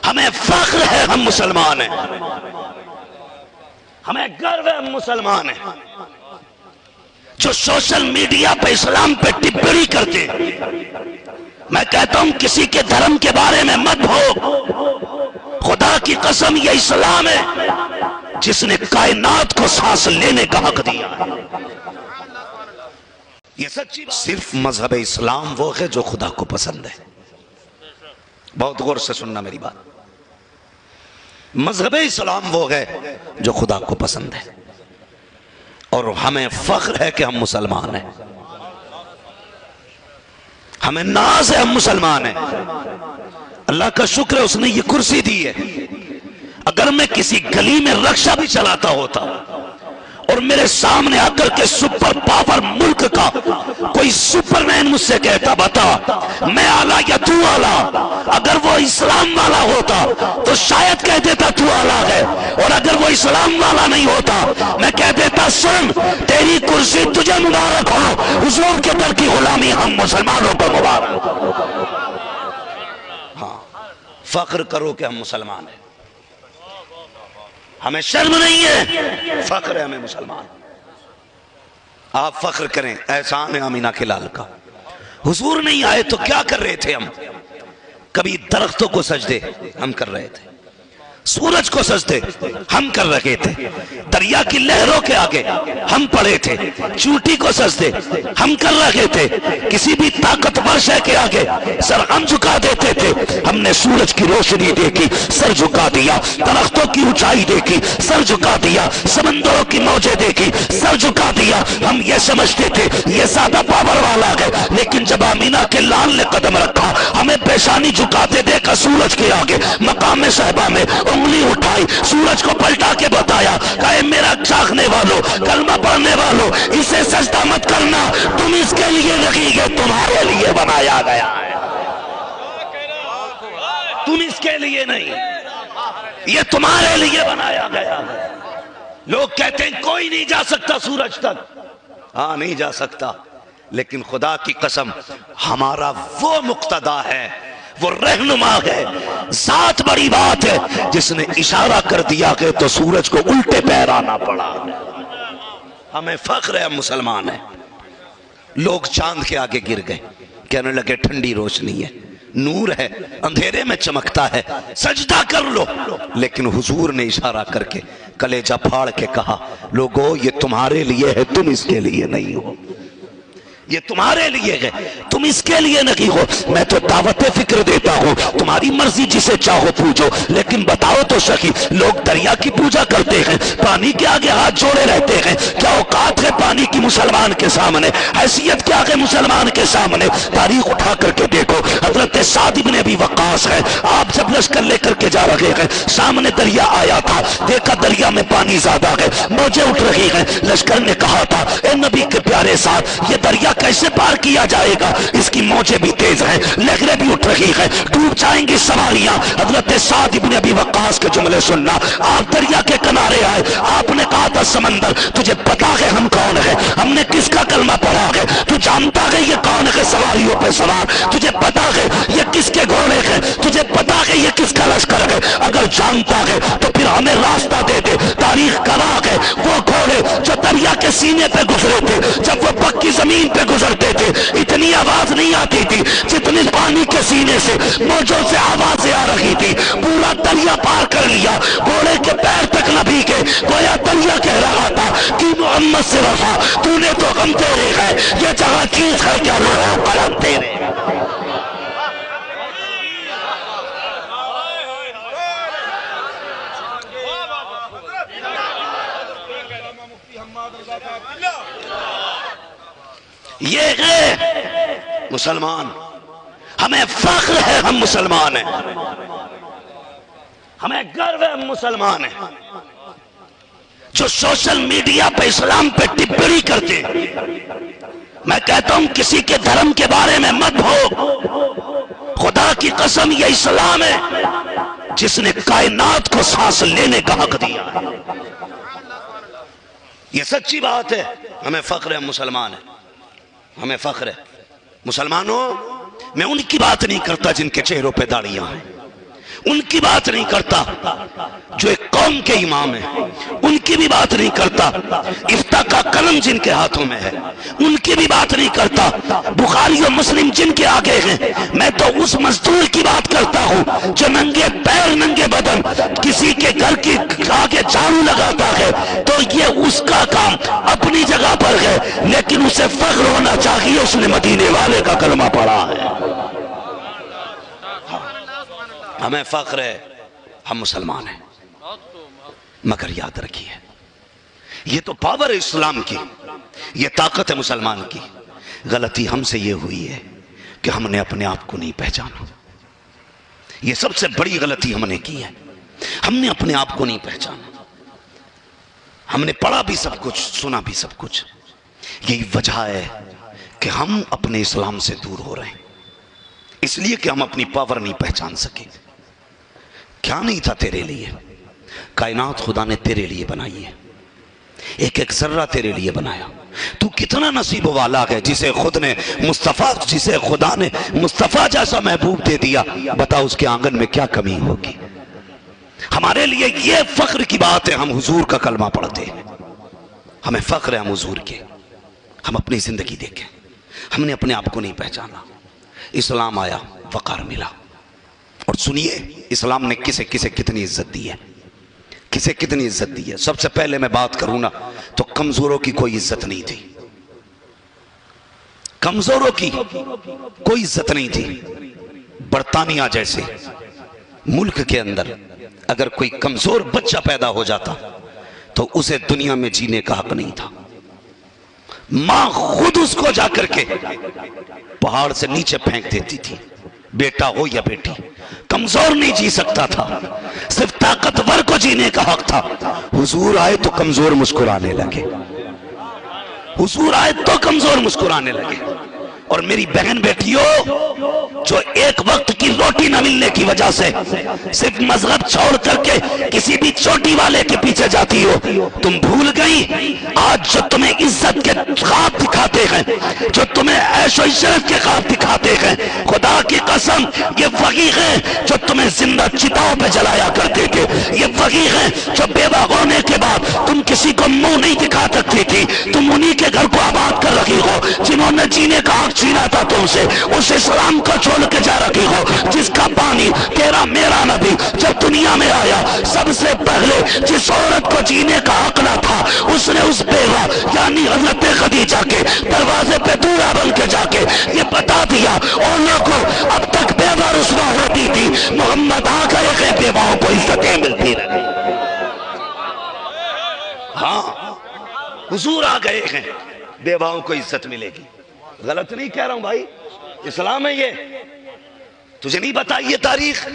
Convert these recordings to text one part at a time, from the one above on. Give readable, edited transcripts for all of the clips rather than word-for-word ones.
ہمیں فخر ہے ہم مسلمان ہیں، ہمیں گرو ہے ہم مسلمان ہیں۔ جو سوشل میڈیا پہ اسلام پہ ٹپڑی کرتے، میں کہتا ہوں کسی کے دھرم کے بارے میں مت بھوک، خدا کی قسم یہ اسلام ہے جس نے کائنات کو سانس لینے کا حق دیا ہے۔ یہ سچی بات، صرف مذہب اسلام وہ ہے جو خدا کو پسند ہے۔ بہت غور سے سننا میری بات، مذہب اسلام وہ ہے جو خدا کو پسند ہے، اور ہمیں فخر ہے کہ ہم مسلمان ہیں، ہمیں ناز ہے ہم مسلمان ہیں۔ اللہ کا شکر ہے اس نے یہ کرسی دی ہے۔ اگر میں کسی گلی میں رکشہ بھی چلاتا ہوتا اور میرے سامنے آ کر کے سپر پاور ملک کا کوئی سپر مین مجھ سے کہتا بتا میں اعلیٰ یا تو اعلیٰ، اگر وہ اسلام والا ہوتا تو شاید کہہ دیتا تو اعلیٰ ہے، اور اگر وہ اسلام والا نہیں ہوتا میں کہہ دیتا سن تیری کرسی تجھے مبارک ہو، حضور کے در کی غلامی ہم مسلمانوں کو مبارک ہو۔ ہاں، فخر کرو کہ ہم مسلمان ہیں، ہمیں شرم نہیں ہے، فخر ہے ہمیں مسلمان۔ آپ فخر کریں، احسان ہے آمینہ کے لال کا۔ حضور نہیں آئے تو کیا کر رہے تھے ہم؟ کبھی درختوں کو سجدے ہم کر رہے تھے، سورج کو سجدے ہم کر رہے تھے، دریا کی لہروں کے آگے ہم پڑے تھے، چونٹی کو سجدے ہم کر رہے تھے، کسی بھی طاقتور شے کے آگے سر ہم جھکا دیتے تھے۔ ہم نے سورج کی روشنی دیکھی، سر جھکا دیا، درختوں کی اونچائی دیکھی، سر جھکا دیا، سمندروں کی موجیں دیکھی، سر جھکا دیا۔ ہم یہ سمجھتے تھے یہ زیادہ پاور والا ہے، لیکن جب آمینہ کے لال نے قدم رکھا، ہمیں پیشانی جھکاتے دیکھا سورج کے آگے، مقام صحبہ میں انگلی اٹھائی، سورج کو پلٹا کے بتایا، کہے میرا چاہنے والوں، کلمہ پڑھنے والوں، اسے سجدہ مت کرنا، تم اس کے لیے نہیں ہے، تمہارے لیے بنایا گیا ہے، تم اس کے لیے نہیں، یہ تمہارے لیے بنایا گیا ہے۔ لوگ کہتے ہیں کوئی نہیں جا سکتا سورج تک، ہاں نہیں جا سکتا، لیکن خدا کی قسم ہمارا وہ مقتدا ہے، وہ رہنما ہے، ذات بڑی بات ہے جس نے اشارہ کر دیا کہ تو سورج کو الٹے پیر آنا پڑا۔ ہمیں فخر ہے ہم مسلمان ہیں۔ لوگ چاند کے آگے گر گئے، کہنے لگے ٹھنڈی روشنی ہے، نور ہے، اندھیرے میں چمکتا ہے، سجدہ کر لو، لیکن حضور نے اشارہ کر کے کلیجہ پھاڑ کے کہا لوگو یہ تمہارے لیے ہے، تم اس کے لیے نہیں ہو، یہ تمہارے لیے ہے، تم اس کے لیے نہیں ہو۔ میں تو دعوت فکر دیتا ہوں، تمہاری مرضی جسے چاہو پوجو، لیکن بتاؤ تو سخی لوگ دریا کی پوجا کرتے ہیں، پانی کے آگے ہاتھ جوڑے رہتے ہیں، کیا اوقات ہے پانی کی مسلمان کے سامنے؟ حیثیت کیا ہے مسلمان کے سامنے؟ تاریخ اٹھا کر کے دیکھو، حضرت سعد بن ابی وقاص ہے، آپ جب لشکر لے کر کے جا رہے ہیں، سامنے دریا آیا تھا، دیکھا دریا میں پانی زیادہ ہے، موجیں اٹھ رہی ہیں، لشکر نے کہا تھا اے نبی کے پیارے ساتھ یہ دریا کیسے پار کیا جائے گا؟ اس کی موجیں بھی تیز ہیں، لہریں بھی اٹھ رہی ہیں، ڈوب جائیں گی سواریاں۔ حضرت سعد بن ابی وقاص کے جملے سننا، آپ دریا کے کنارے آئے، آپ نے کہا تھا سمندر تجھے پتا ہے ہم کون ہیں، ہم نے کس کا کلمہ پڑھا ہے، تو جانتا ہے یہ کون ہے سواریوں پہ سوار، تجھے پتا ہے یہ کس کے گھوڑے ہیں، تجھے پتا ہے یہ کس کا لشکر ہے؟ اگر جانتا ہے تو پھر ہمیں راستہ دے دے۔ تاریخ گواہ ہے وہ گھوڑے جو دریا کے سینے پہ گزرے تھے، جب وہ پکی زمین پہ گزرتے تھے اتنی آواز نہیں آتی تھی جتنی پانی کے سینے سے موجوں سے آوازیں آ رہی تھی۔ پورا دریا پار کر لیا، گھوڑے کے پیر تک نہ بھیگے، گویا دریا کہہ رہا تھا کہ محمد سے وفا، تو نے تو غم تیرے ہے، یہ جگہ چیز ہے کیا لوگوں قلم تیرے۔ یہ ہے مسلمان، ہمیں فخر ہے ہم مسلمان ہیں، ہمیں گرو ہے ہم مسلمان ہیں۔ جو سوشل میڈیا پہ اسلام پہ ٹپڑی کرتے، میں کہتا ہوں کسی کے دھرم کے بارے میں مت بھوک، خدا کی قسم یہ اسلام ہے جس نے کائنات کو سانس لینے کا حق دیا ہے۔ یہ سچی بات ہے، ہمیں فخر ہے ہم مسلمان ہیں، ہمیں فخر ہے۔ مسلمانوں، میں ان کی بات نہیں کرتا جن کے چہروں پہ داڑیاں ہیں، ان کی بات نہیں کرتا جو ایک قوم کے امام ہیں، ان کی بھی بات نہیں کرتا افتاء کا قلم جن کے ہاتھوں میں ہے، ان کی بھی بات نہیں کرتا بخاری و مسلم جن کے آگے ہیں۔ میں تو اس مزدور کی بات کرتا ہوں جو ننگے پیر ننگے بدن کسی کے گھر کی آگے جھاڑو لگاتا ہے، تو یہ اس کا کام اپنی جگہ پر ہے، لیکن اسے فخر ہونا چاہیے اس نے مدینے والے کا کلمہ پڑھا ہے۔ ہمیں فخر ہے ہم مسلمان ہیں، مگر یاد رکھیے یہ تو پاور ہے اسلام کی، یہ طاقت ہے مسلمان کی۔ غلطی ہم سے یہ ہوئی ہے کہ ہم نے اپنے آپ کو نہیں پہچانا، یہ سب سے بڑی غلطی ہم نے کی ہے، ہم نے اپنے آپ کو نہیں پہچانا۔ ہم نے پڑھا بھی سب کچھ، سنا بھی سب کچھ، یہی وجہ ہے کہ ہم اپنے اسلام سے دور ہو رہے ہیں، اس لیے کہ ہم اپنی پاور نہیں پہچان سکے۔ کیا نہیں تھا تیرے لیے؟ کائنات خدا نے تیرے لیے بنائی ہے، ایک ایک ذرہ تیرے لیے بنایا۔ تو کتنا نصیب والا ہے جسے خدا نے مصطفیٰ جیسا محبوب دے دیا، بتا اس کے آنگن میں کیا کمی ہوگی۔ ہمارے لیے یہ فخر کی بات ہے، ہم حضور کا کلمہ پڑھتے ہیں، ہمیں فخر ہے ہم حضور کے۔ ہم اپنی زندگی دیکھیں، ہم نے اپنے آپ کو نہیں پہچانا۔ اسلام آیا، وقار ملا، اور سنیے اسلام نے کسے کسے کتنی عزت دی ہے، کسے کتنی عزت دی ہے۔ سب سے پہلے میں بات کروں نا تو کمزوروں کی کوئی عزت نہیں تھی، کمزوروں کی کوئی عزت نہیں تھی۔ برطانیہ جیسے ملک کے اندر اگر کوئی کمزور بچہ پیدا ہو جاتا تو اسے دنیا میں جینے کا حق نہیں تھا، ماں خود اس کو جا کر کے پہاڑ سے نیچے پھینک دیتی تھی، بیٹا ہو یا بیٹی، کمزور نہیں جی سکتا تھا، صرف طاقتور کو جینے کا حق تھا۔ حضور آئے تو کمزور مسکرانے لگے، حضور آئے تو کمزور مسکرانے لگے۔ اور میری بہن بیٹیوں جو ایک وقت کی روٹی نہ ملنے کی وجہ سے صرف مذہب چھوڑ کر کے کسی بھی چوٹی والے کے پیچھے جاتی ہو، تم بھول گئی آج جو تمہیں عزت کے خواب دکھاتے ہیں، جو تمہیں عیش و عشرت کے خواب دکھاتے ہیں، خدا کی قسم یہ وہی ہیں جو تمہیں زندہ چتاؤں پہ جلایا کرتے تھے، یہ وہی ہیں جو بیوہ ہونے کے بعد تم کسی کو منہ نہیں دکھا سکتی تھی، تم انہی کے گھر کو آباد کر رہی ہو جنہوں نے جینے کا حق چھینا تھا تم سے، اس اسلام کو چھوڑ کے جا رہی ہو جس کا پانی تیرا میرا نبی جب دنیا میں آیا سب سے پہلے جس عورت کو جینے کا حق نہ تھا اس نے اس بیوہ یعنی حضرت خدیجہ کے دروازے پہ دورا بن کے جا کے یہ بتا دیا اور لوگوں اب تک بیوہ رسوا ہوتی تھی، محمد آ گئے کہ بیواؤں کو عزتیں ملتی رہی۔ ہاں حضور آ گئے ہیں، بیواؤں کو عزت ملے گی۔ غلط نہیں کہہ رہا ہوں بھائی، اسلام ہے یہ، تجھے نہیں بتائی یہ تاریخ۔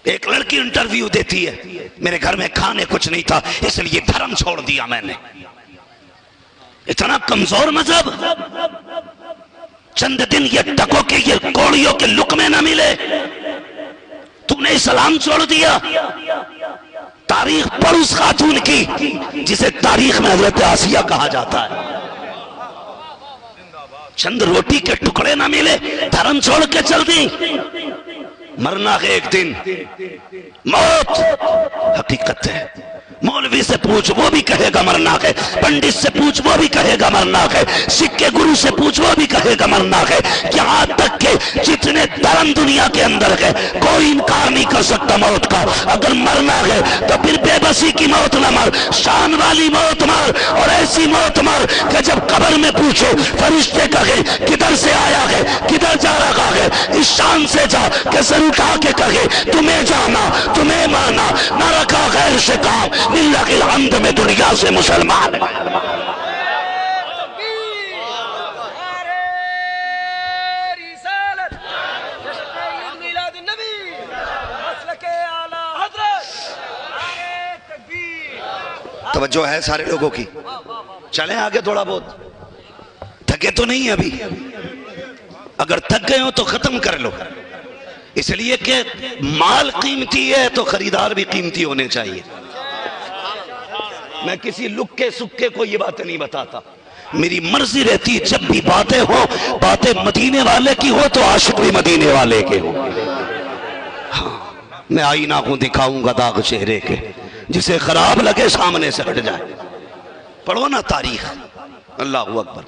ایک لڑکی انٹرویو دیتی ہے، میرے گھر میں کھانے کچھ نہیں تھا اس لیے دھرم چھوڑ دیا میں نے۔ اتنا کمزور مذہب، چند دن یہ ٹکوں کے یہ کوڑیوں کے لقمے نہ ملے تو نے اسلام چھوڑ دیا۔ تاریخ پڑھ اس خاتون کی جسے تاریخ میں حضرت آسیہ کہا جاتا ہے، چند روٹی کے ٹکڑے نہ ملے دھرم چھوڑ کے چل دی۔ مرنا ہے ایک دن، موت حقیقت ہے۔ مولوی سے پوچھ وہ بھی کہے گا مرنا ہے، پنڈت سے پوچھ وہ بھی کہے گا مرنا ہے، سکھ کے گرو سے پوچھ وہ بھی کہے گا مرنا ہے، یہاں تک کہ جتنے دھرم دنیا کے اندر ہے کوئی انکار نہیں کر سکتا موت کا۔ اگر مرنا ہے تو پھر بے بسی کی موت نہ مر، شان والی موت مر، اور ایسی موت مر کہ جب قبر میں پوچھو فرشتے کہے کدھر سے آیا ہے، کدھر جا رہا ہے، اس شان سے جا کہ سر اٹھا کے کہے تمہیں جانا تمہیں مانا، نہ رکھا غیر سے کام، للہ الحمد میں دنیا سے مسلمان ہے۔ توجہ ہے سارے لوگوں کی؟ چلیں آگے تھوڑا بہت، تھکے تو نہیں ابھی؟ اگر تھک گئے ہو تو ختم کر لو، اس لیے کہ مال قیمتی ہے تو خریدار بھی قیمتی ہونے چاہیے۔ میں کسی لکے سکے کو یہ باتیں نہیں بتاتا، میری مرضی رہتی جب بھی باتیں ہو باتیں مدینے والے کی ہو تو عاشق بھی مدینے والے کے ہو۔ ہاں میں آئینہ کو دکھاؤں گا داغ چہرے کے، جسے خراب لگے سامنے سے ہٹ جائے۔ پڑھو نا تاریخ، اللہ اکبر،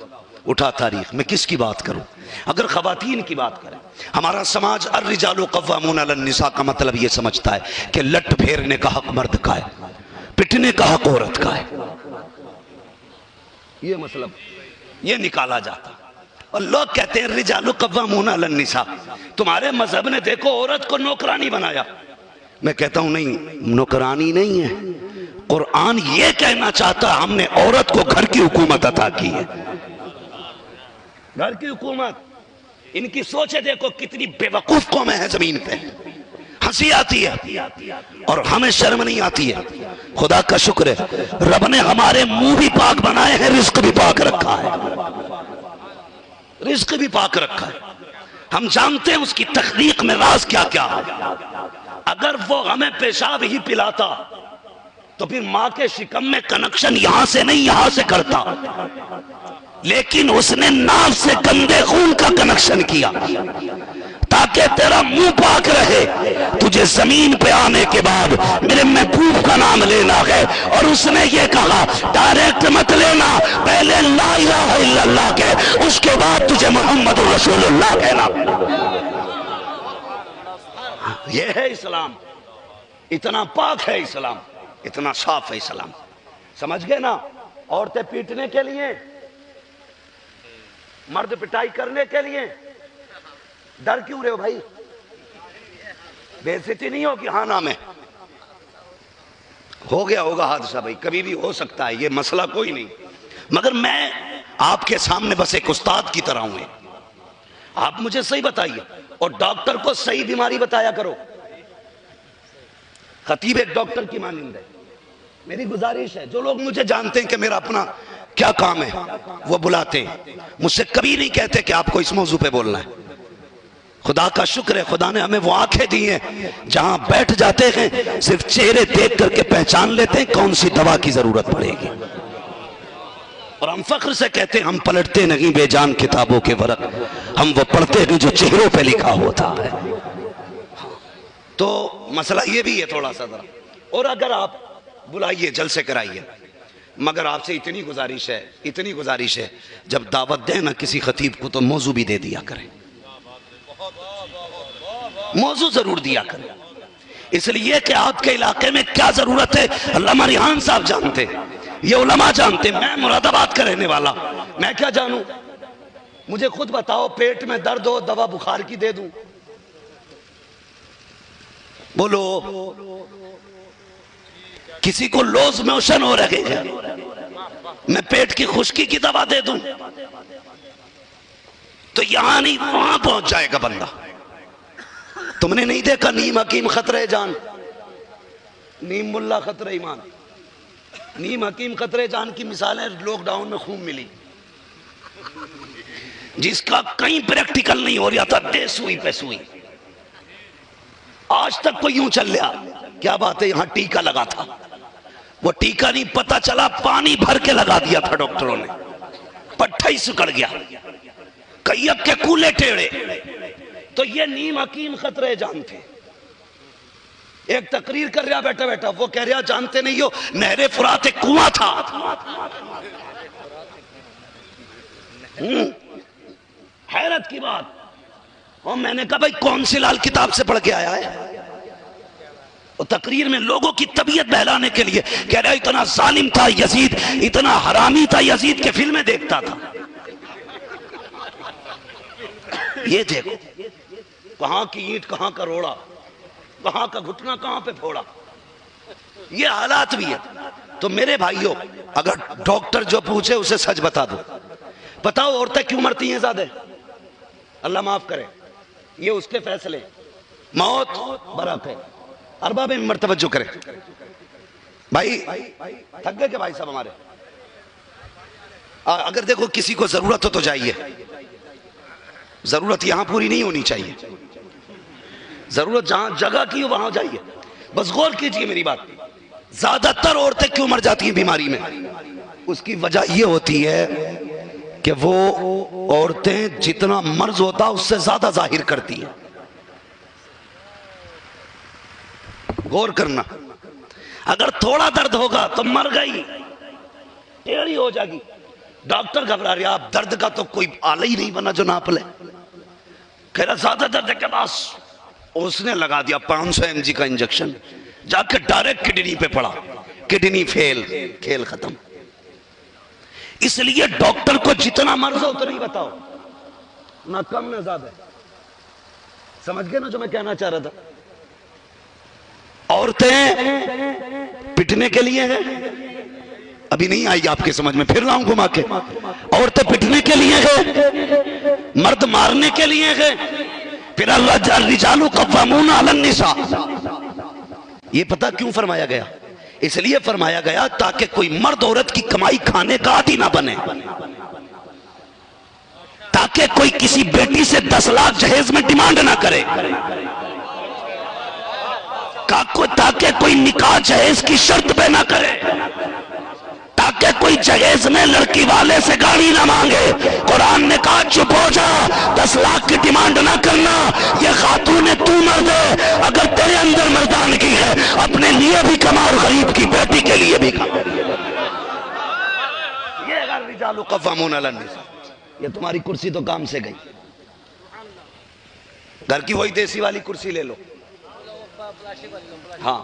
اٹھا تاریخ۔ میں کس کی بات کروں؟ اگر خواتین کی بات کریں، ہمارا سماج الرجال قوامون علی النساء کا مطلب یہ سمجھتا ہے کہ لٹ پھیرنے کا حق مرد کا ہے، پٹنے کا حق عورت کا ہے۔ یہ مطلب یہ نکالا جاتا، اور لوگ کہتے ہیں الرجال قوامون علی النساء، تمہارے مذہب نے دیکھو عورت کو نوکرانی بنایا۔ میں کہتا ہوں نہیں، نوکرانی نہیں ہے، قرآن یہ کہنا چاہتا ہے ہم نے عورت کو گھر کی حکومت عطا کی ہے۔ گھر کی حکومت، ان کی سوچے دیکھو کتنی بے وقوف قومیں ہیں زمین پہ۔ ہنسی آتی ہے اور ہمیں شرم نہیں آتی ہے۔ خدا کا شکر ہے رب نے ہمارے منہ بھی پاک بنائے ہیں، رزق بھی پاک رکھا ہے، رزق بھی پاک رکھا ہے۔ ہم جانتے ہیں اس کی تخلیق میں راز کیا کیا ہے۔ اگر وہ ہمیں پیشاب ہی پلاتا تو پھر ماں کے شکم میں کنکشن یہاں سے نہیں یہاں سے کرتا، لیکن اس نے ناف سے گندے خون کا کنکشن کیا تاکہ تیرا منہ پاک رہے۔ تجھے زمین پہ آنے کے بعد میرے محبوب کا نام لینا ہے، اور اس نے یہ کہا ڈائریکٹ مت لینا، پہلے لا الہ الا اللہ کہہ، اس کے بعد تجھے محمد رسول اللہ کہنا۔ یہ ہے اسلام، اتنا پاک ہے اسلام، اتنا صاف ہے اسلام۔ سمجھ گئے نا؟ عورتیں پیٹنے کے لیے، مرد پٹائی کرنے کے لیے، ڈر کیوں رہے ہو بھائی؟ بے عزتی نہیں ہوگی؟ ہاں نام ہے، ہو گیا ہوگا حادثہ بھائی، کبھی بھی ہو سکتا ہے، یہ مسئلہ کوئی نہیں۔ مگر میں آپ کے سامنے بس ایک استاد کی طرح ہوں، آپ مجھے صحیح بتائیے، اور ڈاکٹر کو صحیح بیماری بتایا کرو۔ خطیب ایک ڈاکٹر کی مانند ہے۔ میری گزارش ہے، جو لوگ مجھے جانتے ہیں کہ میرا اپنا کیا کام ہے وہ بلاتے ہیں، مجھ سے کبھی نہیں کہتے کہ آپ کو اس موضوع پہ بولنا ہے۔ خدا کا شکر ہے خدا نے ہمیں وہ آنکھیں دی ہیں جہاں بیٹھ جاتے ہیں صرف چہرے دیکھ کر کے پہچان لیتے ہیں کون سی دوا کی ضرورت پڑے گی، اور ہم فخر سے کہتے ہیں ہم پلٹتے نہیں بے جان کتابوں کے ورق، ہم وہ پڑھتے ہیں جو چہروں پہ لکھا ہوتا ہے۔ تو مسئلہ یہ بھی ہے تھوڑا سا ذرا، اور اگر آپ بلائیے جلسے کرائیے، مگر آپ سے اتنی گزارش ہے جب دعوت دیں نا کسی خطیب کو تو موضوع بھی دے دیا کریں، موضوع ضرور دیا کریں، اس لیے کہ آپ کے علاقے میں کیا ضرورت ہے علامہ ریحان صاحب جانتے، یہ علماء جانتے، میں مراد آباد کا رہنے والا، میں کیا جانوں؟ مجھے خود بتاؤ پیٹ میں درد ہو دوا بخار کی دے دوں؟ بولو، کسی کو لوز موشن ہو رہے ہیں میں پیٹ کی خشکی کی دوا دے دوں؟ تو یہاں نہیں وہاں پہنچ جائے گا بندہ۔ تم نے نہیں دیکھا نیم حکیم خطرہ جان، نیم ملا خطرہ ایمان؟ نیم حکیم خطرہ جان کی مثالیں لاک ڈاؤن میں خوب ملی، جس کا کہیں پریکٹیکل نہیں ہو رہا تھا، دے سوئی پہ سوئی، آج تک کوئی یوں چل لیا۔ کیا بات ہے، یہاں ٹیکا لگا تھا، وہ ٹیکا نہیں پتا چلا پانی بھر کے لگا دیا تھا ڈاکٹروں نے، پٹھا ہی سکڑ گیا، کئیب کے کولے ٹیڑے۔ تو یہ نیم حکیم خطرہ جان تھے۔ ایک تقریر کر رہا بیٹھا بیٹھا، وہ کہہ رہا جانتے نہیں ہو نہر فرات ایک کنواں تھا، حیرت کی بات۔ اور میں نے کہا بھائی کون سی لال کتاب سے پڑھ کے آیا ہے؟ اور تقریر میں لوگوں کی طبیعت بہلانے کے لیے کہہ رہا اتنا ظالم تھا یزید، اتنا حرامی تھا یزید کے فلمیں دیکھتا تھا۔ یہ دیکھو کہاں کی اینٹ کہاں کا روڑا، کہاں کا گھٹنا کہاں پہ پھوڑا، یہ حالات بھی ہے۔ تو میرے بھائیوں اگر ڈاکٹر جو پوچھے اسے سچ بتا دو، بتاؤ عورتیں کیوں مرتی ہیں زیادہ؟ اللہ معاف کرے، یہ اس کے فیصلے، موت برحق ہے۔ ارباب ممبر توجہ کرے بھائی، تھک گئے کہ بھائی صاحب ہمارے؟ اگر دیکھو کسی کو ضرورت ہو تو جائیے، ضرورت یہاں پوری نہیں ہونی چاہیے، ضرورت جہاں جگہ کی ہو وہاں جائیے۔ بس غور کیجئے میری بات، زیادہ تر عورتیں کیوں مر جاتی ہیں بیماری میں؟ اس کی وجہ یہ ہوتی ہے کہ وہ عورتیں جتنا مرض ہوتا اس سے زیادہ ظاہر کرتی ہیں۔ غور کرنا، اگر تھوڑا درد ہوگا تو مر گئی، ٹیڑھی ہو جائے گی. ڈاکٹر گھبرا رہا، آپ درد کا تو کوئی آلہ ہی نہیں بنا جو ناپ لے. کہہ رہا زیادہ درد ہے کہ بس. اس نے لگا دیا 500 mg کا انجیکشن، جا کے ڈائریکٹ کڈنی پہ پڑا، کڈنی فیل، کھیل ختم. اس لیے ڈاکٹر کو جتنا مرض ہو اتنا ہی بتاؤ، نہ کم نہ زیادہ. سمجھ گئے نا جو میں کہنا چاہ رہا تھا؟ عورتیں پٹنے کے لیے ہیں، ابھی نہیں آئی آپ کے سمجھ میں، پھر لاؤں گھما کے. عورتیں پٹنے کے لیے ہیں، مرد مارنے کے لیے ہیں. پھر الرجال قوامون علی النساء، یہ پتہ کیوں فرمایا گیا؟ اس لیے فرمایا گیا تاکہ کوئی مرد عورت کی کمائی کھانے کا عادی نہ بنے، تاکہ کوئی کسی بیٹی سے 10 لاکھ جہیز میں ڈیمانڈ نہ کرے، تاکہ کوئی نکاح جہیز کی شرط پہ نہ کرے، تاکہ کوئی جہیز میں لڑکی والے سے گاڑی نہ مانگے. قرآن نے کہا چپ ہو جا، 10 لاکھ کی ڈیمانڈ نہ کرنا. یہ خاتون تو مرد ہے، اگر تیرے اندر مردانگی ہے اپنے لیے بھی کما اور غریب کی بیٹی کے لیے بھی کما. یہ الرجال قوامون علی النساء. یہ تمہاری کرسی تو کام سے گئی، گھر کی وہی دیسی والی کرسی لے لو. ہاں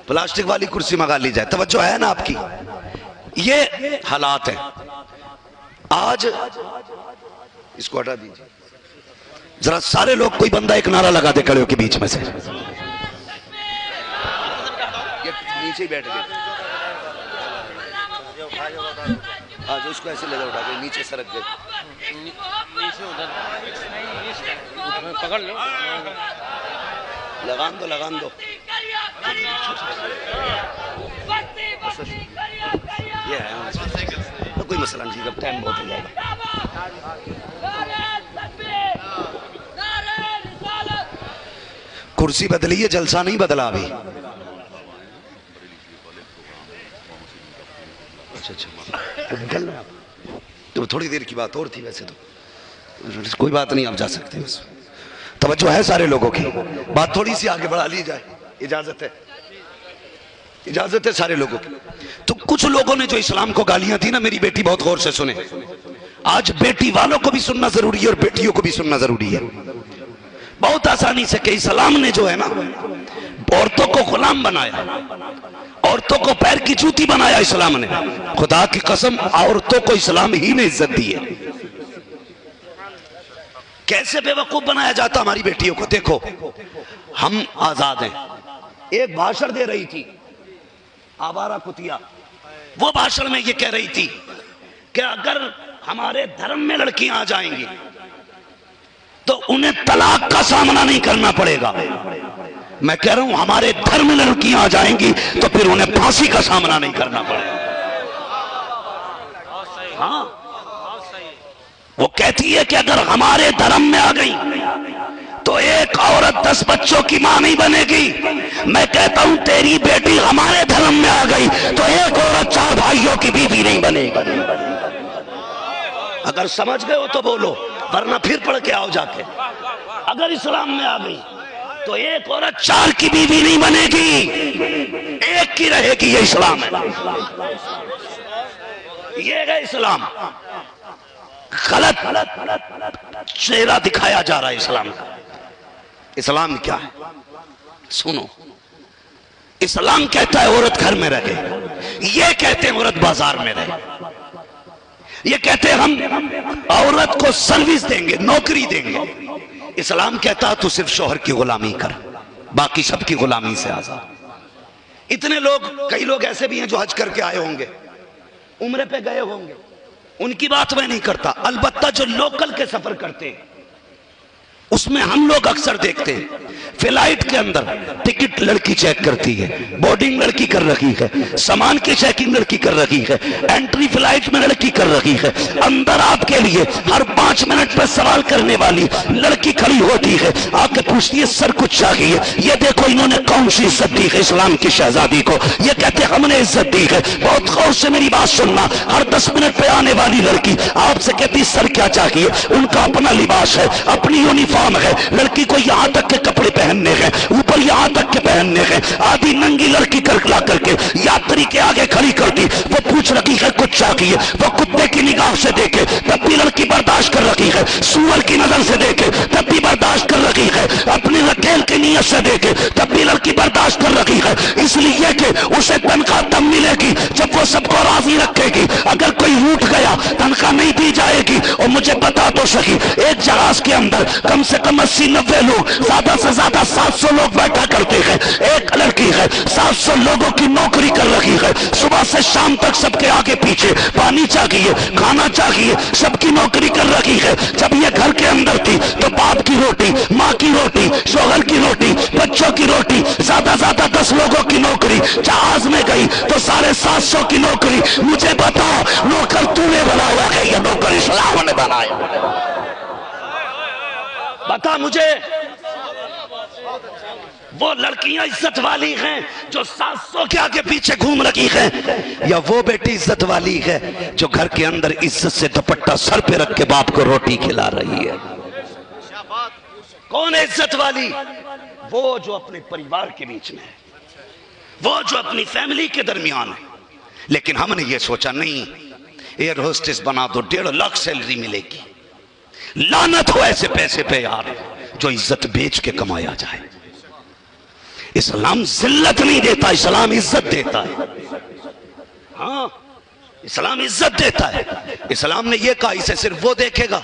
پلاسٹک والی کرسی منگا لی جائے. توجہ ہے نا آپ کی؟ یہ حالات ہیں آج. اس کو ہٹا دیجیے ذرا سارے لوگ، کوئی بندہ ایک نعرہ لگا دے کھڑے ہو کے بیچ میں سے. یہ نیچے ہی بیٹھ گئے، آج اس کو ایسے لے اٹھا کے نیچے سرک گئے. پکڑ لو، لگان دو لگان دو. یہ ہے کوئی مسئلہ نہیں، اب ٹائم بہت ہو جائے گا. کرسی بدلی ہے، جلسہ نہیں بدلا ابھی. اچھا نکلنا ہے آپ تو تھوڑی دیر کی بات اور تھی، ویسے تو کوئی بات نہیں، آپ جا سکتے ہیں. توجہ ہے سارے لوگوں کی؟ بات تھوڑی سی آگے بڑھا لی جائے، اجازت ہے؟ اجازت ہے سارے لوگوں کی؟ تو کچھ لوگوں نے جو اسلام کو گالیاں تھی نا، میری بیٹی بہت غور سے سنے. آج بیٹی والوں کو بھی سننا ضروری ہے اور بیٹیوں کو بھی سننا ضروری ہے. بہت آسانی سے کہ اسلام نے جو ہے نا عورتوں کو غلام بنایا، عورتوں کو پیر کی جوتی بنایا اسلام نے. خدا کی قسم عورتوں کو اسلام ہی نے عزت دی ہے. کیسے بے وقوف بنایا جاتا ہماری بیٹیوں کو؟ دیکھو ہم آزاد ہیں. ایک بھاشن دے رہی تھی آوارہ کتیا، وہ بھاشن میں یہ کہہ رہی تھی کہ اگر ہمارے دھرم میں لڑکیاں آ جائیں گی تو انہیں طلاق کا سامنا نہیں کرنا پڑے گا. میں کہہ رہا ہوں ہمارے دھرم میں لڑکیاں آ جائیں گی تو پھر انہیں پھانسی کا سامنا نہیں کرنا پڑے گا. ہاں وہ کہتی ہے کہ اگر ہمارے دھرم میں آ گئی تو ایک عورت 10 بچوں کی ماں نہیں بنے گی. میں کہتا ہوں تیری بیٹی ہمارے دھرم میں آ گئی تو ایک عورت 4 بھائیوں کی بیوی نہیں بنے گی. اگر سمجھ گئے ہو تو بولو، ورنہ پھر پڑھ کے آؤ جا کے. اگر اسلام میں آ گئی تو ایک عورت 4 کی بیوی نہیں بنے گی، ایک کی رہے گی. یہ اسلام ہے، یہ ہے اسلام. غلط چہرہ دکھایا جا رہا ہے اسلام کا. اسلام کیا ہے؟ سنو، اسلام کہتا ہے عورت گھر میں رہے، یہ کہتے ہیں عورت بازار میں رہے. یہ کہتے ہیں ہم عورت کو سروس دیں گے، نوکری دیں گے. اسلام کہتا ہے تو صرف شوہر کی غلامی کر، باقی سب کی غلامی سے آزاد. اتنے لوگ، کئی لوگ ایسے بھی ہیں جو حج کر کے آئے ہوں گے، عمرے پہ گئے ہوں گے، ان کی بات میں نہیں کرتا. البتہ جو لوکل کے سفر کرتے ہیں اس میں ہم لوگ اکثر دیکھتے ہیں فلائٹ کے اندر ٹکٹ لڑکی چیک کرتی ہے، بورڈنگ لڑکی کر رہی ہے، سامان کی چیکنگ لڑکی کر رہی ہے، انٹری فلائٹ میں لڑکی کر رہی ہے. اندر آپ کے لیے ہر 5 منٹ پر سوال کرنے والی لڑکی کھڑی ہوتی ہے، آ کے پوچھتی ہے سر کچھ چاہیے. یہ دیکھو انہوں نے کون سی عزت دی ہے اسلام کی شہزادی کو. یہ کہتے ہم نے عزت دی ہے. بہت غور سے میری بات سننا، ہر 10 منٹ پہ آنے والی لڑکی آپ سے کہتی سر کیا چاہیے. ان کا اپنا لباس ہے، اپنی یونیفارم ہے. لڑکی کو یہاں تک کے کپڑے پہننے ہیں، اوپر یہاں تک کے پہننے پہننے ہیں، آدھی ننگی لڑکی کرکلا کر کے یاتری کے آگے کھڑی کر دی، وہ پوچھ رکھی ہے کچھ چاہیے، وہ کتے کی نگاہ سے دیکھے تب بھی لڑکی برداشت کر رکھی ہے، سور کی نظر سے دیکھے تب بھی برداشت کر رکھی ہے، اپنی رکیل کی نیت سے دیکھے تب بھی لڑکی برداشت کر رکھی ہے، اس لیے کہ اسے تنخواہ تب ملے گی جب وہ سب کو راضی رکھے گی، اگر کوئی روٹ گیا تنخواہ نہیں دی جائے گی۔ اور مجھے بتا تو سکی، ایک جہاز کے اندر کم سے کم 80-90 لوگ، زیادہ سے زیادہ 700 لوگ بیٹھا کرتے ہیں، ایک لڑکی ہے 700 لوگوں کی نوکری کر رہی ہے، صبح سے شام تک سب کے آگے پیچھے، پانی چاہیے، کھانا چاہیے، سب کی نوکری کر رہی ہے۔ جب یہ گھر کے اندر تھی تو باپ کی روٹی، ماں کی روٹی، شوہر کی روٹی، بچوں کی روٹی، زیادہ 10 لوگوں کی نوکری، جہاز میں گئی تو 750 کی نوکری۔ مجھے بتا نوکر تو نے بنایا ہے یا نوکر اسلام نے بنایا؟ بتا مجھے، وہ لڑکیاں عزت والی ہیں جو 700 کے آگے پیچھے گھوم رہی ہیں، یا وہ بیٹی عزت والی ہے جو گھر کے اندر عزت سے دوپٹہ سر پہ رکھ کے باپ کو روٹی کھلا رہی ہے؟ کون ہے عزت والی؟ وہ جو اپنے پریوار کے بیچ میں ہے، وہ جو اپنی فیملی کے درمیان ہے۔ لیکن ہم نے یہ سوچا نہیں، ایئر ہوسٹس بنا دو، 1.5 لاکھ سیلری ملے گی۔ لعنت ہو ایسے پیسے پہ یار، جو عزت بیچ کے کمایا جائے۔ اسلام ذلت نہیں دیتا، اسلام عزت دیتا ہے۔ ہاں، اسلام عزت دیتا ہے۔ اسلام نے یہ کہا اسے صرف وہ دیکھے گا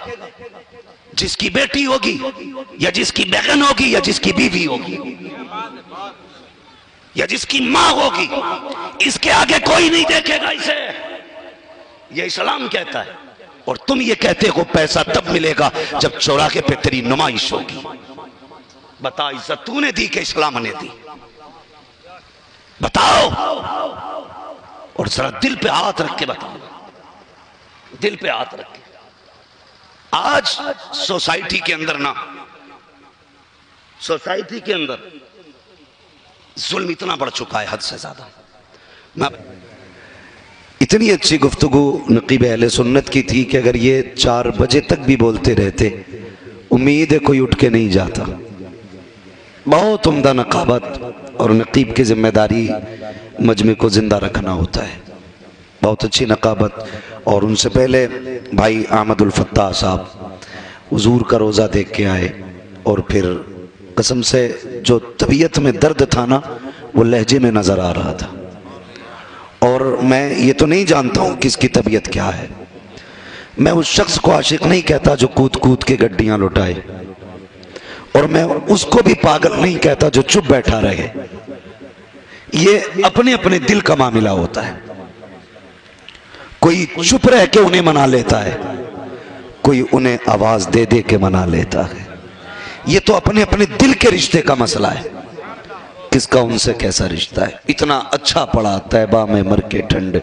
جس کی بیٹی ہوگی، یا جس کی بہن ہوگی، یا جس کی بیوی ہوگی، یا جس کی ماں ہوگی، اس کے آگے کوئی نہیں دیکھے گا اسے۔ یہ اسلام کہتا ہے۔ اور تم یہ کہتے ہو پیسہ تب ملے گا جب چوراہے پہ تیری نمائش ہوگی۔ بتا عزت تو نے دی کہ اسلام نے دی؟ بتاؤ، اور ذرا دل پہ ہاتھ رکھ کے بتاؤ، دل پہ ہاتھ رکھ کے۔ آج سوسائٹی کے اندر سوسائٹی کے اندر ظلم اتنا بڑھ چکا ہے حد سے زیادہ۔ میں اتنی اچھی گفتگو نقیب اہل سنت کی تھی کہ اگر یہ 4 بجے تک بھی بولتے رہتے، امید ہے کوئی اٹھ کے نہیں جاتا۔ بہت عمدہ نقابت اور نقیب کی ذمہ داری مجمع کو زندہ رکھنا ہوتا ہے، بہت اچھی نقابت۔ اور ان سے پہلے بھائی احمد الفتاح صاحب حضور کا روزہ دیکھ کے آئے، اور پھر قسم سے جو طبیعت میں درد تھا نا وہ لہجے میں نظر آ رہا تھا۔ اور میں یہ تو نہیں جانتا ہوں کس کی طبیعت کیا ہے، میں اس شخص کو عاشق نہیں کہتا جو کود کود کے گڈیاں لٹائے، اور میں اس کو بھی پاگل نہیں کہتا جو چپ بیٹھا رہے۔ یہ اپنے اپنے دل کا معاملہ ہوتا ہے، کوئی چپ رہ کے انہیں منا لیتا ہے، کوئی انہیں آواز دے دے کے منا لیتا ہے۔ یہ تو اپنے اپنے دل کے رشتے کا مسئلہ ہے، کس کا ان سے کیسا رشتہ ہے۔ اتنا اچھا پڑا طیبہ میں مر کے ٹھنڈ،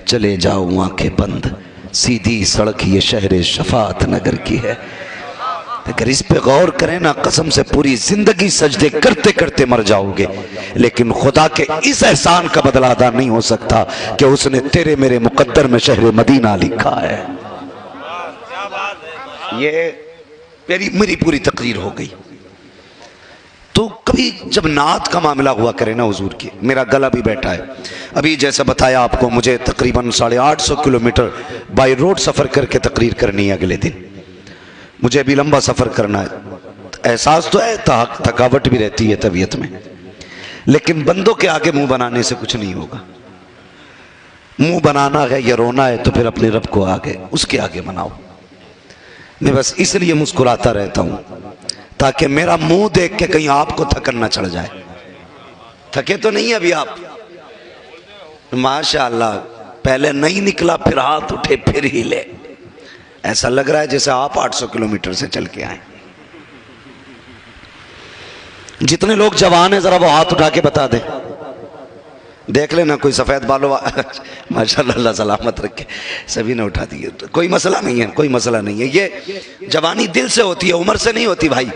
چلے جاؤ آنکھیں بند، سیدھی سڑک یہ شہر شفاعت نگر کی ہے۔ اگر اس پہ غور کریں نا، قسم سے پوری زندگی سجدے کرتے کرتے مر جاؤ گے، لیکن خدا کے اس احسان کا بدلہ ادا نہیں ہو سکتا کہ اس نے تیرے میرے مقدر میں شہر مدینہ لکھا ہے۔ یہ میری پوری تقریر ہو گئی۔ تو کبھی جب نعت کا معاملہ ہوا کرے نا حضور کی، میرا گلا بھی بیٹھا ہے۔ ابھی جیسا بتایا آپ کو، مجھے تقریباً 850 کلومیٹر بائی روڈ سفر کر کے تقریر کرنی ہے اگلے دن۔ مجھے ابھی لمبا سفر کرنا ہے، احساس تو ہے، تھکاوٹ بھی رہتی ہے طبیعت میں، لیکن بندوں کے آگے منہ بنانے سے کچھ نہیں ہوگا۔ منہ بنانا ہے یا رونا ہے تو پھر اپنے رب کو آگے، اس کے آگے بناؤ۔ میں بس اس لیے مسکراتا رہتا ہوں تاکہ میرا منہ دیکھ کے کہیں آپ کو تھکن نہ چڑھ جائے۔ تھکے تو نہیں ابھی آپ؟ ماشاءاللہ، پہلے نہیں نکلا پھر ہاتھ اٹھے پھر ہی لے، ایسا لگ رہا ہے جیسے آپ 800 کلومیٹر سے چل کے آئیں۔ جتنے لوگ جوان ہیں ذرا وہ ہاتھ اٹھا کے بتا دیں، دیکھ لینا کوئی سفید بالوں ماشاءاللہ، اللہ سلامت رکھے، سبھی نے اٹھا دیے۔ کوئی مسئلہ نہیں ہے، کوئی مسئلہ نہیں ہے، یہ جوانی دل سے ہوتی ہے، عمر سے نہیں ہوتی بھائی۔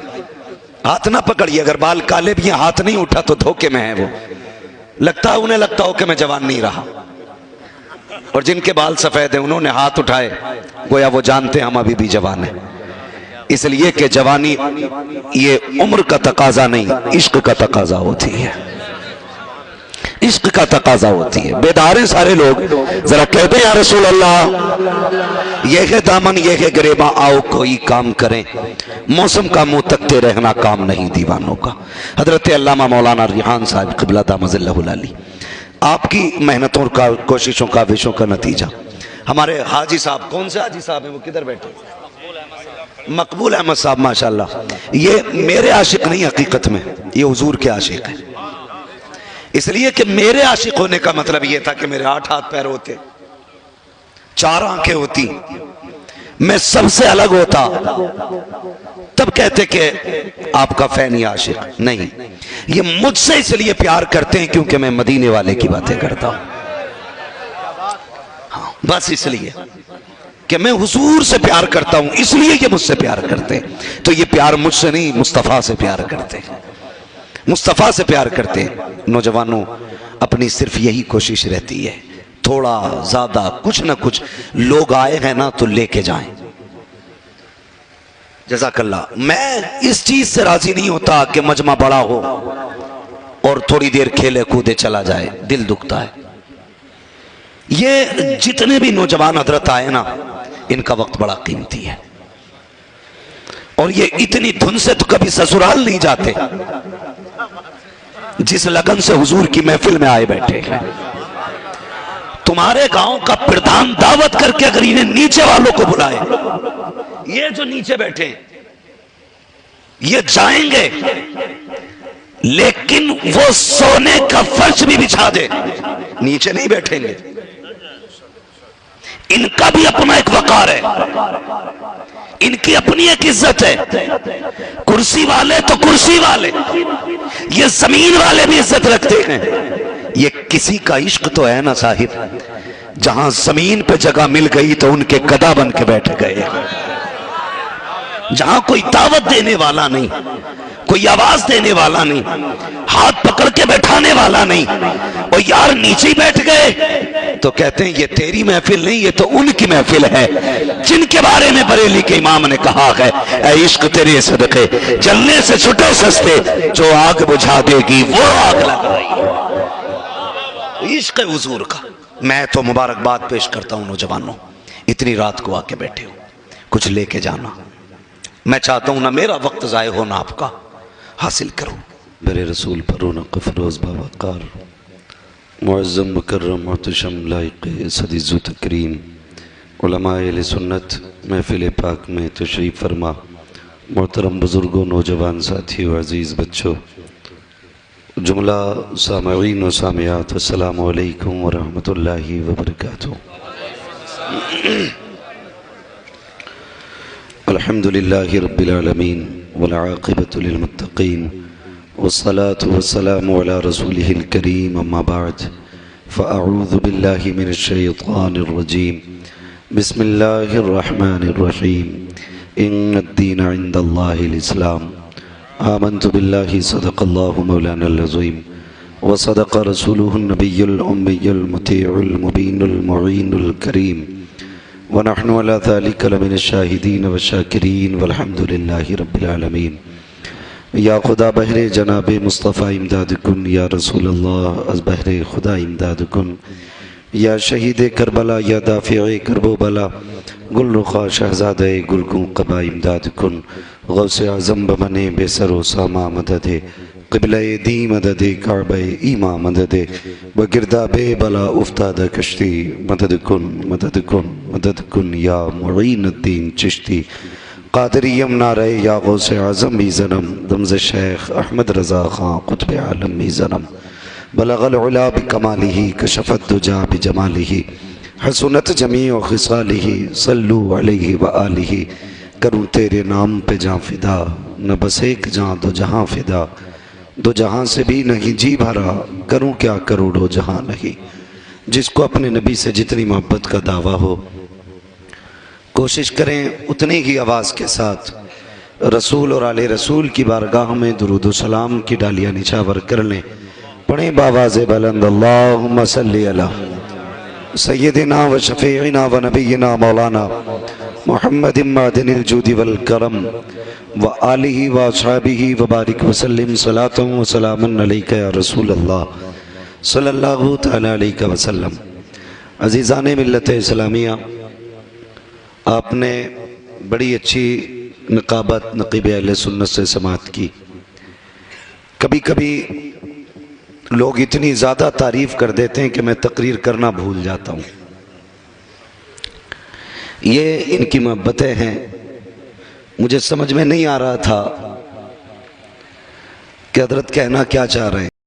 ہاتھ نہ پکڑیے، اگر بال کالے بھی ہیں ہاتھ نہیں اٹھا تو دھوکے میں ہے وہ، لگتا ہے انہیں لگتا ہو کہ میں جوان نہیں رہا، اور جن کے بال سفید ہیں انہوں نے ہاتھ اٹھائے گویا وہ جانتے ہیں ہم ابھی بھی جوان ہیں۔ اس لیے کہ جوانی یہ عمر کا تقاضا نہیں، عشق کا تقاضا ہوتی ہے۔ عشق کا تقاضا ہوتی ہے. بیدار سارے لوگ ذرا کہتے ہیں یا رسول اللہ یہ ہے دامن یہ ہے گریباں آؤ کوئی کام کریں, موسم کا منہ تکتے رہنا کام نہیں دیوانوں کا. حضرت علامہ مولانا ریحان صاحب قبلہ دامت اللہ العلی, آپ کی محنتوں کا کوششوں کا وشوں کا نتیجہ ہمارے حاجی صاحب, کون سے حاجی صاحب ہیں وہ کدھر بیٹھے, مقبول احمد صاحب ماشاءاللہ, یہ میرے عاشق نہیں حقیقت میں, یہ حضور کے عاشق ہیں. اس لیے کہ میرے عاشق ہونے کا مطلب یہ تھا کہ میرے 8 ہاتھ پیر ہوتے, 4 آنکھیں ہوتی, میں سب سے الگ ہوتا, تب کہتے کہ آپ کا فینی عاشق. نہیں, یہ مجھ سے اس لیے پیار کرتے ہیں کیونکہ میں مدینے والے کی باتیں کرتا ہوں, بس اس لیے کہ میں حضور سے پیار کرتا ہوں, اس لیے یہ مجھ سے پیار کرتے ہیں. تو یہ پیار مجھ سے نہیں, مصطفیٰ سے پیار کرتے ہیں, مصطفیٰ سے پیار کرتے ہیں. نوجوانوں اپنی صرف یہی کوشش رہتی ہے, تھوڑا زیادہ کچھ نہ کچھ لوگ آئے ہیں نا تو لے کے جائیں. جزاک اللہ. میں اس چیز سے راضی نہیں ہوتا کہ مجمع بڑا ہو اور تھوڑی دیر کھیلے کودے چلا جائے, دل دکھتا ہے. یہ جتنے بھی نوجوان حضرت آئے نا ان کا وقت بڑا قیمتی ہے, اور یہ اتنی دھن سے تو کبھی سسرال نہیں جاتے جس لگن سے حضور کی محفل میں آئے بیٹھے ہیں. تمہارے گاؤں کا پردھان دعوت کر کے اگر انہیں نیچے والوں کو بلائے, یہ جو نیچے بیٹھے ہیں یہ جائیں گے لیکن وہ سونے کا فرش بھی بچھا دے, نیچے نہیں بیٹھیں گے. ان کا بھی اپنا ایک وقار ہے, ان کی اپنی ایک عزت ہے. کرسی والے تو کرسی والے, یہ زمین والے بھی عزت رکھتے ہیں. یہ کسی کا عشق تو ہے نا صاحب, جہاں زمین پہ جگہ مل گئی تو ان کے گدا بن کے بیٹھ گئے. جہاں کوئی دعوت دینے والا نہیں, کوئی آواز دینے والا نہیں, ہاتھ پکڑ کے بیٹھانے والا نہیں, اور یار نیچے بیٹھ گئے تو کہتے ہیں یہ تیری محفل نہیں, یہ تو ان کی محفل ہے جن کے بارے میں بریلی کے امام نے کہا ہے اے عشق تیرے صدقے جلنے سے چھٹے سستے, جو آگ بجھا دے گی وہ آگ لگائی. عشق حضور کا. میں تو مبارکباد پیش کرتا ہوں نوجوانوں, اتنی رات کو آ کے بیٹھے ہو, کچھ لے کے جانا. میں چاہتا ہوں نہ میرا وقت ضائع ہو نہ آپ کا, حاصل کرو. میرے رسول پر رونق فروز باوقار, معظم مکرم محتشم لائق صدی ذو تکریم, علماء اہل سنت محفل پاک میں تشریف فرما, محترم بزرگوں, نوجوان ساتھیوں, عزیز بچوں, جملہ سامعین و سامعات, السلام علیکم ورحمۃ اللہ وبرکاتہ. الحمدللہ رب العالمین والعاقبۃ للمتقین والصلاة والسلام علی رسولہ الکریم, اما بعد فاعوذ باللہ من الشیطان الرجیم, بسم اللہ الرحمن الرحیم, ان الدین عند اللہ الاسلام, آمنت باللہ صدق اللہ مولانا العظیم وصدق رسولہ النبی الامی المطیع المبین المعین الکریم, ونحن على ذلك لمن الشاہدین والشاکرین والحمد للہ رب العالمین. یا خدا بہر جناب مصطفیٰ امداد کن, یا رسول اللہ از بہر خدا امداد کن, یا شہید کربلا یا دافع کرب و بلا, گل رخا شہزادہ گلگوں قبا امداد کن, غوث اعظم بمن بے سر و ساما مدد, قبلہ دی مدد, کعبہ ایما مدد, بگرداب بلا افتاد کشتی, مدد کن مدد کن مدد کن یا معین الدین چشتی, قادریم نعرہ یا غوث اعظم بھی زنم, دمز شیخ احمد رضا خان قطب عالم بھی زنم, بلغ العلا بکمالہ کشف الدجا بجمالہ, حسنت جمیع خصالہ, صلو علیہ وآلہ, کروں تیرے نام پہ جاں فدا, نہ بس ایک جاں دو جہاں فدا, دو جہاں سے بھی نہیں جی بھرا, کروں کیا کروڑوں جہاں نہیں. جس کو اپنے نبی سے جتنی محبت کا دعویٰ ہو کوشش کریں اتنی ہی آواز کے ساتھ رسول اور آل رسول کی بارگاہ میں درود و سلام کی ڈالیاں نچھاور کر لیں. پڑھیں باواز بلند, اللہم صلی علی سیدنا و شفیعنا و نبینا مولانا محمد معدن الجود والکرم و آلہ و اصحابہ و بارک وسلم, صلاۃ و سلام علیکہ یا رسول اللہ, صلی اللہ تعالی علیہ وسلم۔ عزیزان ملت اسلامیہ، آپ نے بڑی اچھی نقیب اہل سنت سے سماعت کی۔ کبھی کبھی لوگ اتنی زیادہ تعریف کر دیتے ہیں کہ میں تقریر کرنا بھول جاتا ہوں۔ یہ ان کی محبتیں ہیں۔ مجھے سمجھ میں نہیں آ رہا تھا کہ حضرت کہنا کیا چاہ رہے ہیں۔